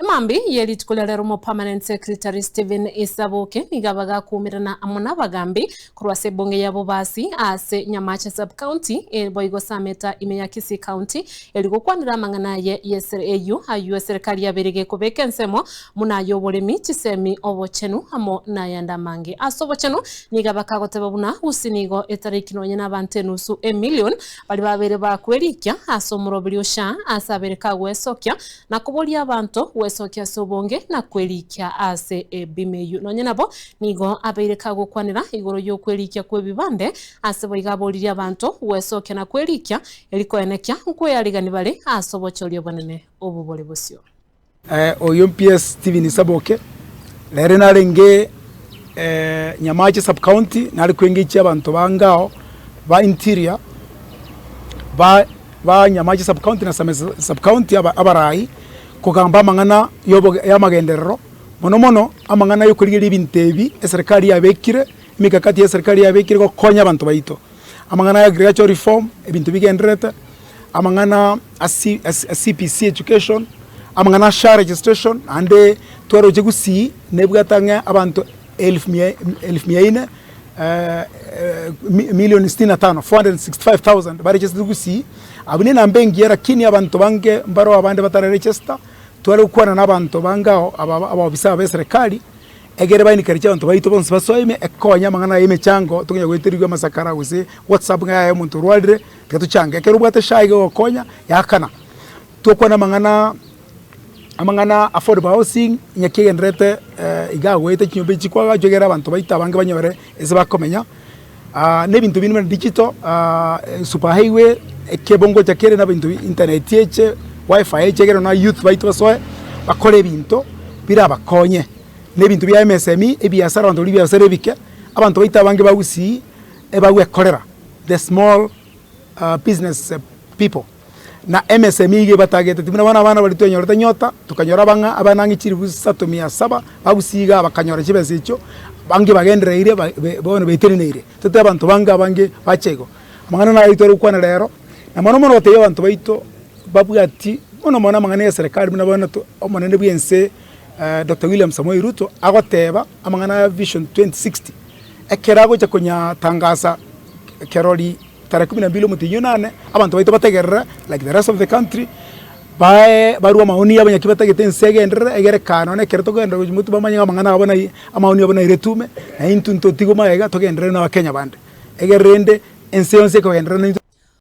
Mambi yeli tukulera rumo permanent secretary Stephen Isaboke nigabaga kumirana amona bagambi kurwase bonge yabo basi ase Nyamache sub county boigo sameta imeyakisi county eliko kwanira mangana ye YSRAU ayu serikali yaberege kubeke nsemo muna yobolemi chisemi obochenu amo na yanda mange asobochenu nigabaka gotebabuna usinigo etariki nonye nabante nusu million bali babere bakwerikia asomuro biliosha asabereka wesokya na kubolia abantu wesokia sobonge na kwelikia ase bimeyu nonye nabo nigo abeireka gukwanira igoro yo kwelikia kwebibande ase boigaboliria abantu wesokia na kwelikia eliko enekia nkweyarigani bale asobochorio bonene obubole bosio oyo PS Stephen Isaboke lere narenge Nyamache sub county nari kwengichi abantu bangao ba interior ba Nyamache sub county na sub county abarai kugamba amangana y'amagenderero mono amangana yo kurigira ibintebi eserikali yabekire imikakati ya serikali yabekire ko konya abantu bayito amangana ya agricultural reform ebintu bigenderete amangana CPC education amangana SHA registration ande twaro gusi nebwatanga abantu 1100 million 65 465,000 bari just gusi abune nambengi yarakini abantu bange mbaro abande batara register twale ukwana n'abantu bangao ababisa ba serikali egere bayini karicha abantu bayito bonse basoime ekonya mangana yeme chango tukunya gweterigwa masakara wese WhatsApp ngaye muntu rwalire tukatuchanga ekero bwate shaige okonya yakana tukwana mangana amangana affordable housing nyakigendrete igagwete kinyumbe chikwaga jogera abantu bayita bange banyore ese bakomenya nebintu bintu digital super highway ekebongo chakere na bintu internet yeche wifi chegero na youth bayito basoe bakole bintu bira bakonye nebintu bya MSME ebiasara abantu libya serebike abantu bayita bange bagusi ebagwe kolera the small business people na MSME ge batagete timina bana bali tonyora nyota tukanyora banga abanangi chiri 3700 bagusiga bakanyora kibese ico bange bagendereire bone beterineire tete abantu banga bange bachego mangana na itoro kwana lero na mono bateyo abantu baito babwati mono mangana ya serikali muna bana to omonene bwense Dr. William Samoei Ruto agoteba amangana vision 2060 ekerago cha kunya tangasa keroli tarehe 12 mutiyunane abantu baito bategerera like the rest of the country barua maoni y'abanyakibata nsegendera egere kanone kerto genda mutu bamanya amangana abona amaoni abona iretume na intunto tigo maega togendera na Kenya bande egerende ense yonse ko gendera